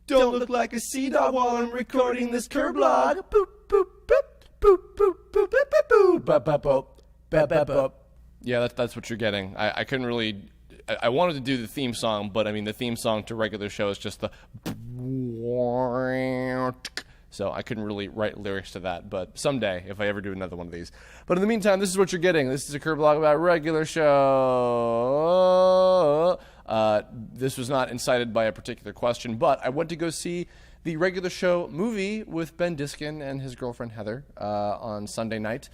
Don't look like a sea dog while I'm recording this Kirblog. Boop, boop, boop, boop, boop, boop, boop, boop, boop, boop, boop, boop, boop, boop. Yeah, that's what you're getting. I couldn't really... I wanted to do the theme song, but I mean, the theme song to regular show is just the... So I couldn't really write lyrics to that, but someday, if I ever do another one of these. But in the meantime, this is what you're getting. This is a Kirblog about regular show. This was not incited by a particular question, but I went to go see the regular show movie with Ben Diskin and his girlfriend Heather on Sunday night,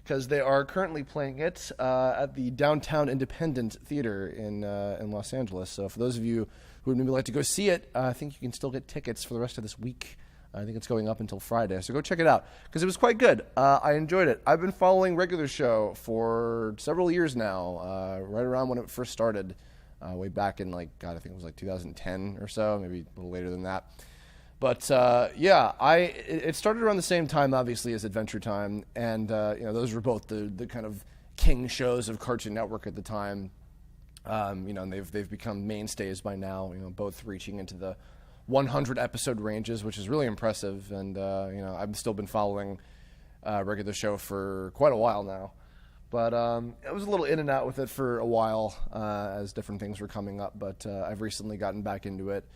because they are currently playing it at the Downtown Independent Theater in Los Angeles. So for those of you who would maybe like to go see it, I think you can still get tickets for the rest of this week. I think it's going up until Friday, so go check it out, because it was quite good. I enjoyed it. I've been following regular show for several years now, right around when it first started, way back in, like, God, I think it was like 2010 or so, maybe a little later than that. But, yeah, it started around the same time, obviously, as Adventure Time, and, those were both the kind of king shows of Cartoon Network at the time, and they've become mainstays by now, both reaching into the 100 episode ranges, which is really impressive, and I've still been following regular show for quite a while now, but I was a little in and out with it for a while as different things were coming up, but I've recently gotten back into it.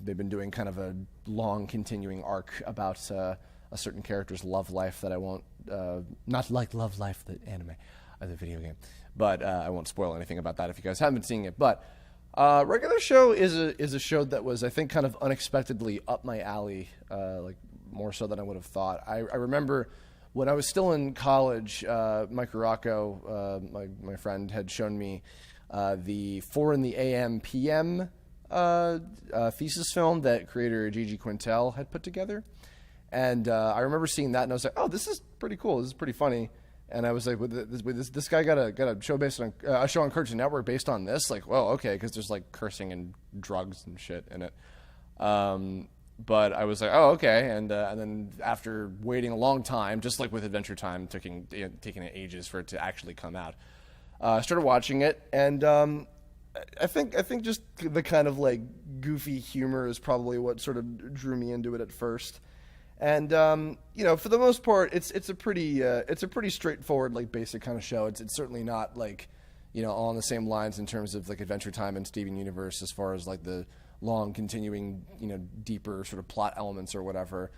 They've been doing kind of a long continuing arc about a certain character's love life that I won't, not like Love Life, the anime, the video game, but I won't spoil anything about that if you guys haven't been seeing it. But regular show is a show that was, I think, kind of unexpectedly up my alley, like more so than I would have thought. I remember when I was still in college, Mike Rocco, my friend, had shown me the 4 in the AM PM thesis film that creator Gigi Quintel had put together, and I remember seeing that, and I was like, "Oh, this is pretty cool. This is pretty funny." And I was like, this guy got a show based on a show on Cartoon Network based on this? Like, well, okay, because there's like cursing and drugs and shit in it. But I was like, oh, okay. And then after waiting a long time, just like with Adventure Time, taking it ages for it to actually come out, I started watching it, and I think just the kind of like goofy humor is probably what sort of drew me into it at first. And for the most part, it's a pretty straightforward, like, basic kind of show. It's certainly not like, all on the same lines in terms of like Adventure Time and Steven Universe as far as like the long continuing, deeper sort of plot elements or whatever.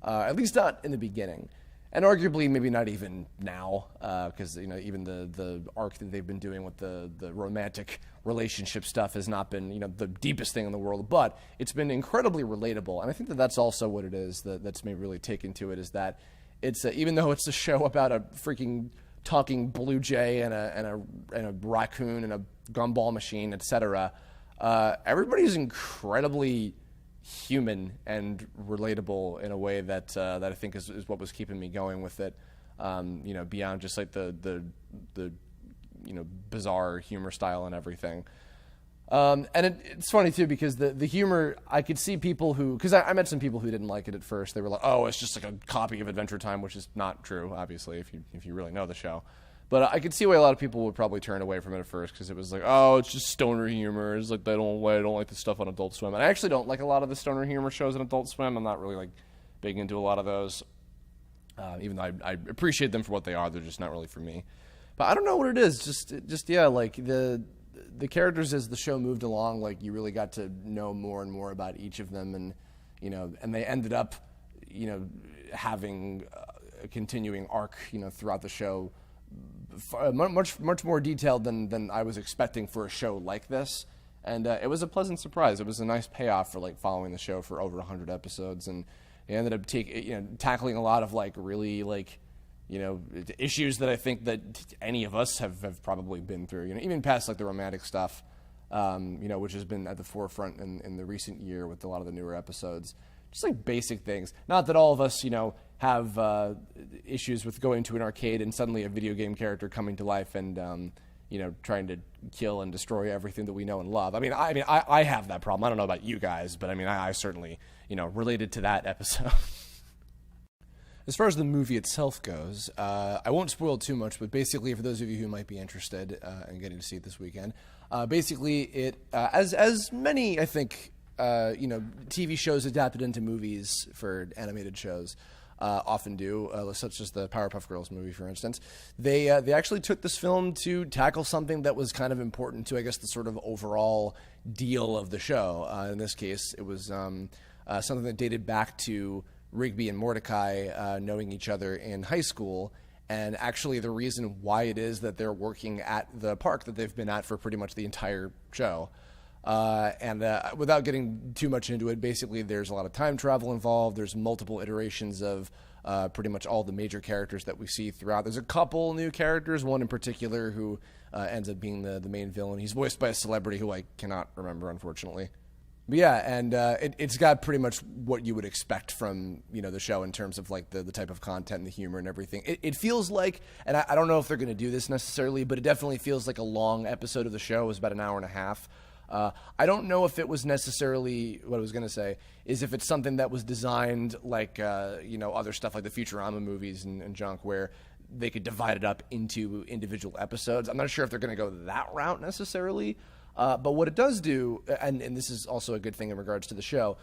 At least not in the beginning, and arguably maybe not even now, because even the arc that they've been doing with the romantic relationship stuff has not been the deepest thing in the world, but it's been incredibly relatable, and I think that's also what it is that's maybe really taken to it, is that it's even though it's a show about a freaking talking blue jay and a raccoon and a gumball machine, etc., everybody's incredibly human and relatable in a way that I think is what was keeping me going with it. Beyond just like the bizarre humor style and everything. And it's funny too, because the humor, I could see people because I met some people who didn't like it at first. They were like, oh, it's just like a copy of Adventure Time, which is not true, obviously, if you really know the show. But I could see why a lot of people would probably turn away from it at first, because it was like, oh, it's just stoner humor. It's like I don't like the stuff on Adult Swim. And I actually don't like a lot of the stoner humor shows on Adult Swim. I'm not really like big into a lot of those. Even though I appreciate them for what they are, they're just not really for me. But I don't know what it is. Just yeah, like the characters as the show moved along, like you really got to know more and more about each of them, and and they ended up having a continuing arc throughout the show, much more detailed than I was expecting for a show like this, and it was a pleasant surprise. It was a nice payoff for like following the show for over 100 episodes, and they ended up tackling a lot of like really like issues that I think that any of us have probably been through, even past like the romantic stuff, which has been at the forefront in the recent year with a lot of the newer episodes. Just like basic things. Not that all of us, have issues with going to an arcade and suddenly a video game character coming to life and, trying to kill and destroy everything that we know and love. I have that problem. I don't know about you guys, but I certainly, related to that episode. As far as the movie itself goes, I won't spoil too much, but basically, for those of you who might be interested in getting to see it this weekend, basically it, as many, I think, TV shows adapted into movies for animated shows often do, such as the Powerpuff Girls movie, for instance. They actually took this film to tackle something that was kind of important to, I guess, the sort of overall deal of the show. In this case, it was something that dated back to Rigby and Mordecai knowing each other in high school, and actually the reason why it is that they're working at the park that they've been at for pretty much the entire show. Without getting too much into it, basically there's a lot of time travel involved. There's multiple iterations of pretty much all the major characters that we see throughout. There's a couple new characters, one in particular who ends up being the main villain. He's voiced by a celebrity who I cannot remember, unfortunately. But yeah, and it's got pretty much what you would expect from the show in terms of like the type of content and the humor and everything. It feels like, and I don't know if they're going to do this necessarily, but it definitely feels like a long episode of the show. It was about an hour and a half. I don't know if it was necessarily what I was going to say is if it's something that was designed like other stuff like the Futurama movies and junk where they could divide it up into individual episodes. I'm not sure if they're going to go that route necessarily. But what it does do, and this is also a good thing in regards to the show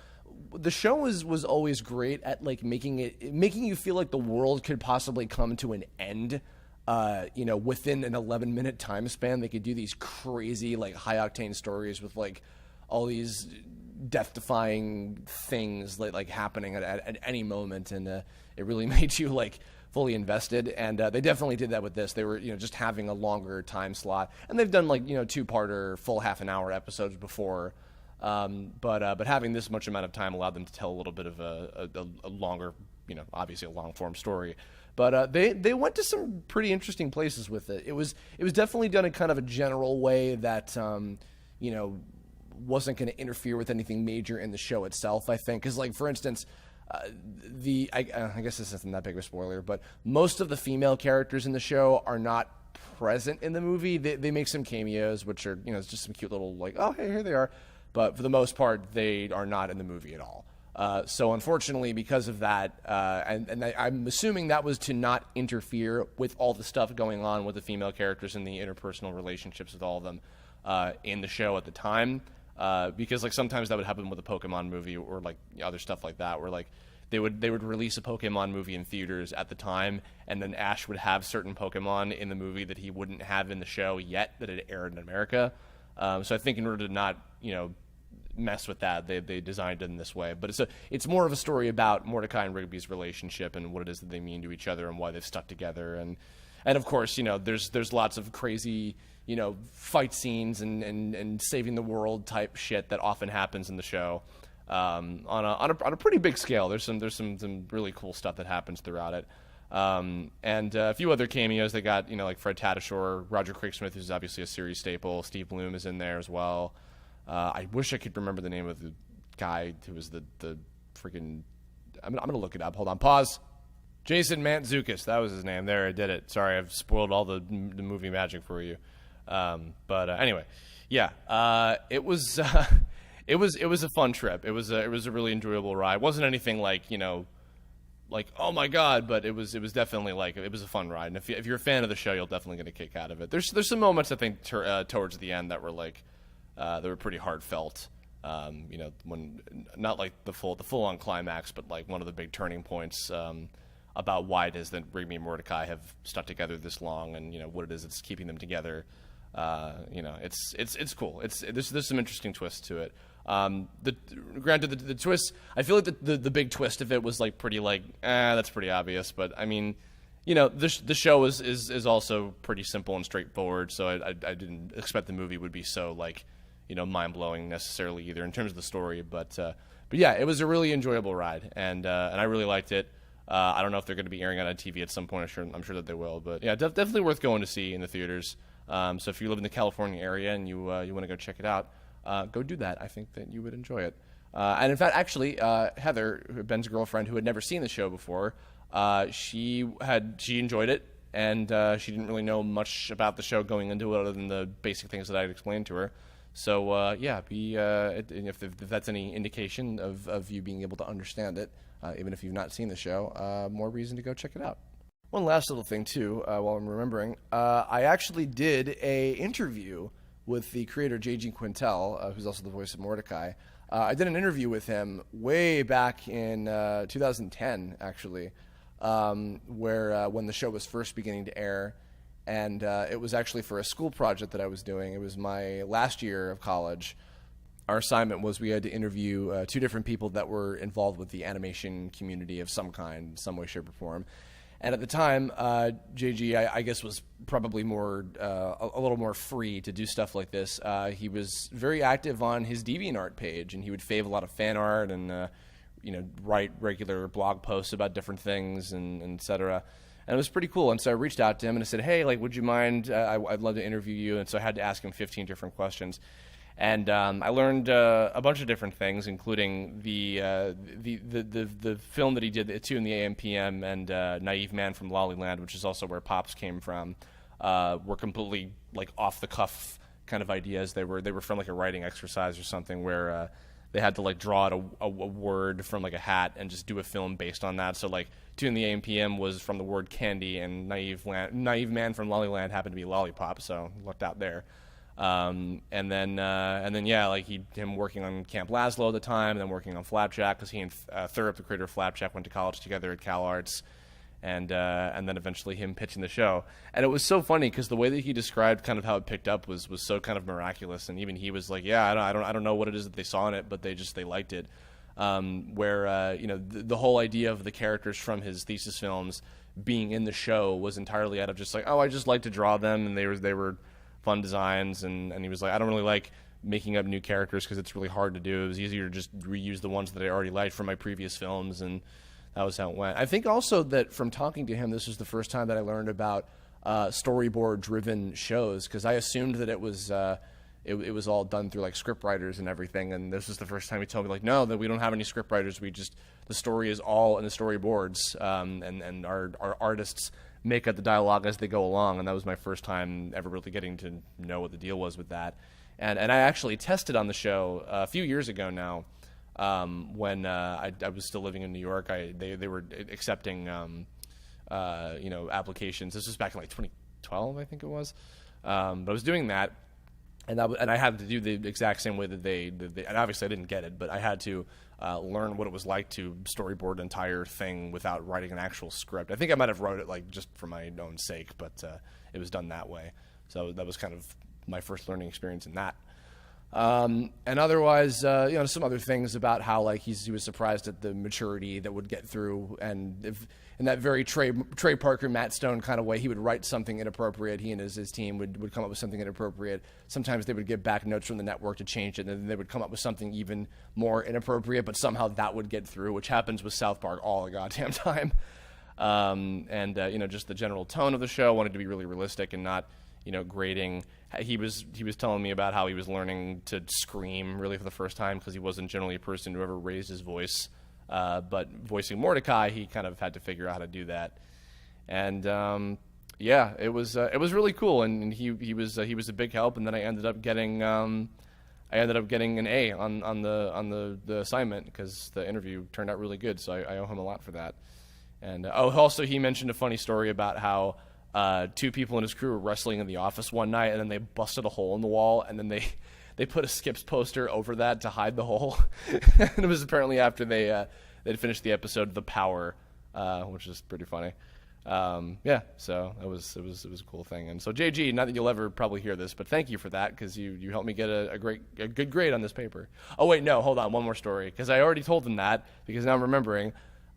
was always great at like making you feel like the world could possibly come to an end. Within an 11-minute time span, they could do these crazy, like, high-octane stories with, like, all these death-defying things, like happening at any moment, and it really made you, like, fully invested, and they definitely did that with this. They were, just having a longer time slot, and they've done, like, two-parter, full half-an-hour episodes before, but having this much amount of time allowed them to tell a little bit of a longer, obviously a long-form story. But they went to some pretty interesting places with it. It was definitely done in kind of a general way that wasn't going to interfere with anything major in the show itself. I think because, like, for instance, I guess this isn't that big of a spoiler, but most of the female characters in the show are not present in the movie. They make some cameos, which are it's just some cute little like, oh hey, here they are. But for the most part, they are not in the movie at all. So unfortunately, because of that, I'm assuming that was to not interfere with all the stuff going on with the female characters and the interpersonal relationships with all of them in the show at the time. Because like sometimes that would happen with a Pokemon movie or like other stuff like that, where like they would release a Pokemon movie in theaters at the time, and then Ash would have certain Pokemon in the movie that he wouldn't have in the show yet that had aired in America. So I think in order to not mess with that, they designed it in this way. But it's more of a story about Mordecai and Rigby's relationship and what it is that they mean to each other and why they've stuck together. And of course, there's lots of crazy fight scenes and saving the world type shit that often happens in the show on a pretty big scale. There's some really cool stuff that happens throughout it. And a few other cameos. They got like Fred Tatasciore, Roger Craig Smith, who's obviously a series staple. Steve Bloom is in there as well. I wish I could remember the name of the guy who was the freaking. I'm gonna look it up. Hold on. Pause. Jason Mantzoukas. That was his name. There, I did it. Sorry, I've spoiled all the movie magic for you. But anyway, yeah. It was it was a fun trip. It was a really enjoyable ride. It wasn't anything like like oh my god, but it was definitely like it was a fun ride. And if you're a fan of the show, you'll definitely get a kick out of it. There's some moments I think towards the end that were like. They were pretty heartfelt, when not like the full on climax, but like one of the big turning points about why it is that Rigby and Mordecai have stuck together this long, and what it is that's keeping them together. It's cool. There's some interesting twists to it. Granted, the twist, I feel like the big twist of it was like pretty like that's pretty obvious, but I mean. The show is also pretty simple and straightforward, so I didn't expect the movie would be so like mind-blowing necessarily either in terms of the story, but yeah, it was a really enjoyable ride, and I really liked it. I don't know if they're going to be airing it on TV at some point. I'm sure that they will, but yeah, definitely worth going to see in the theaters. So if you live in the California area and you want to go check it out, go do that. I think that you would enjoy it. And in fact, actually, Heather, Ben's girlfriend, who had never seen the show before, she enjoyed it, and she didn't really know much about the show going into it other than the basic things that I'd explained to her. So yeah, if that's any indication of you being able to understand it, even if you've not seen the show, more reason to go check it out. One last little thing too, while I'm remembering, I actually did a interview with the creator J.G. Quintel, who's also the voice of Mordecai. I did an interview with him way back in 2010, actually, where when the show was first beginning to air, and it was actually for a school project that I was doing. It was my last year of college. Our assignment was we had to interview 2 different people that were involved with the animation community of some kind, some way, shape, or form. And at the time, JG, I guess, was probably more a little more free to do stuff like this. He was very active on his DeviantArt page, and he would fave a lot of fan art and write regular blog posts about different things and et cetera. And it was pretty cool. And so I reached out to him and I said, hey, like, would you mind? I'd love to interview you. And so I had to ask him 15 different questions. And I learned a bunch of different things, including the film that he did, the 2 in the AM PM, and Naive Man from Lollyland, which is also where Pops came from, were completely like off the cuff kind of ideas. They were from like a writing exercise or something where they had to like draw out a word from like a hat and just do a film based on that. So like 2 in the AM PM was from the word candy, and Naive Man from Lollyland happened to be lollipop, so lucked out there. And then yeah, like him working on Camp Laszlo at the time, and then working on Flapjack, because he and Thurup, the creator of Flapjack, went to college together at Cal Arts, and then eventually him pitching the show. And it was so funny because the way that he described kind of how it picked up was so kind of miraculous, and even he was like, yeah, I don't know what it is that they saw in it, but they liked it. The whole idea of the characters from his thesis films being in the show was entirely out of just like, oh, I just like to draw them, and they were fun designs, and he was like, I don't really like making up new characters because it's really hard to do. It was easier to just reuse the ones that I already liked from my previous films, and that was how it went. I think also that from talking to him, this was the first time that I learned about storyboard-driven shows, because I assumed that it was all done through like script writers and everything, and this was the first time he told me like, no, that we don't have any script writers. The story is all in the storyboards, and our artists make up the dialogue as they go along, and that was my first time ever really getting to know what the deal was with that. And I actually tested on the show a few years ago now, when I was still living in New York. They were accepting applications. This was back in like 2012, I think it was. But I was doing that, and I had to do the exact same way that they and obviously I didn't get it, but I had to learn what it was like to storyboard an entire thing without writing an actual script. I think I might have wrote it like just for my own sake, but it was done that way. So that was kind of my first learning experience in that. And otherwise, some other things about how like he was surprised at the maturity that would get through, and if in that very Trey Parker, Matt Stone kind of way, he would write something inappropriate. He and his team would come up with something inappropriate. Sometimes they would get back notes from the network to change it, and then they would come up with something even more inappropriate, but somehow that would get through, which happens with South Park all the goddamn time. Just the general tone of the show wanted to be really realistic and not, grading. He was telling me about how he was learning to scream really for the first time, because he wasn't generally a person who ever raised his voice. But voicing Mordecai, he kind of had to figure out how to do that. And it was really cool, and he was a big help. And then I ended up getting an A on the assignment, because the interview turned out really good. So I owe him a lot for that. And also he mentioned a funny story about how 2 people in his crew were wrestling in the office one night, and then they busted a hole in the wall, and then they put a Skips poster over that to hide the hole. And it was apparently after they'd finished the episode The Power, which is pretty funny. So it was a cool thing. And so JG, not that you'll ever probably hear this, but thank you for that, because you helped me get a good grade on this paper. Oh wait, no, hold on, one more story, because I already told him that, because now I'm remembering.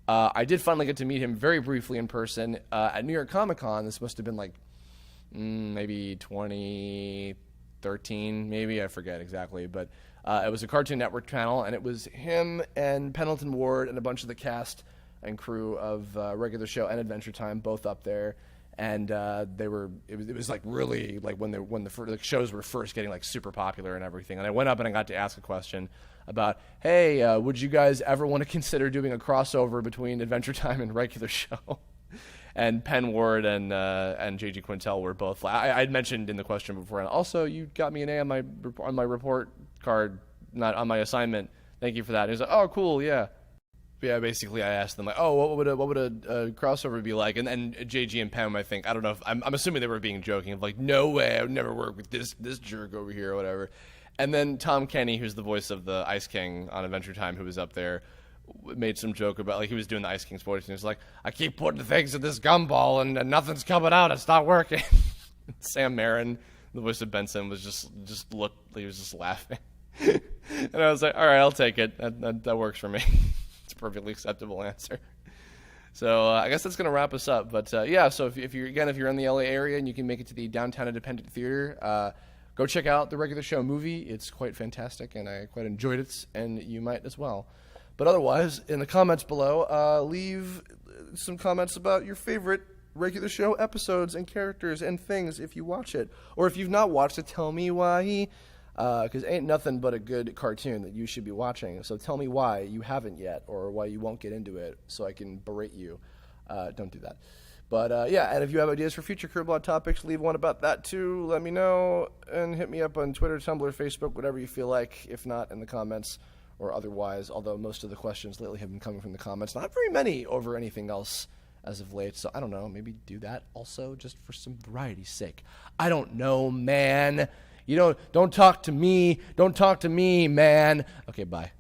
I did finally get to meet him very briefly in person at New York Comic Con. This must have been like maybe 2013, maybe, I forget exactly, but it was a Cartoon Network channel, and it was him and Pendleton Ward and a bunch of the cast and crew of Regular Show and Adventure Time, both up there. And it was like really like when the shows were first getting like super popular and everything. And I went up and I got to ask a question about, hey, would you guys ever want to consider doing a crossover between Adventure Time and Regular Show? And Penn Ward and J.G. Quintel were both. I'd mentioned in the question before, and also you got me an A on my report card, not on my assignment. Thank you for that. And he was like, oh, cool, yeah. Yeah, basically, I asked them like, "Oh, what would a crossover be like?" And JG and Pam, I think, I don't know if I'm assuming they were being joking, of like, "No way, I would never work with this jerk over here or whatever." And then Tom Kenny, who's the voice of the Ice King on Adventure Time, who was up there, made some joke about, like, he was doing the Ice King's voice, and he was like, I keep putting things in this gumball, and nothing's coming out. It's not working. Sam Marin, the voice of Benson, was just looked, he was just laughing. And I was like, all right, I'll take it. That works for me. It's a perfectly acceptable answer. So I guess that's going to wrap us up. But yeah, so if you're in the LA area and you can make it to the Downtown Independent Theater, go check out the Regular Show movie. It's quite fantastic, and I quite enjoyed it, and you might as well. But otherwise, in the comments below, leave some comments about your favorite Regular Show episodes and characters and things if you watch it. Or if you've not watched it, tell me why. Because ain't nothing but a good cartoon that you should be watching. So tell me why you haven't yet, or why you won't get into it, so I can berate you. Don't do that. But yeah, and if you have ideas for future Kirblog topics, leave one about that too. Let me know, and hit me up on Twitter, Tumblr, Facebook, whatever you feel like. If not, in the comments or otherwise. Although most of the questions lately have been coming from the comments. Not very many over anything else as of late. So I don't know. Maybe do that also, just for some variety's sake. I don't know, man. Don't talk to me. Don't talk to me, man. Okay, bye.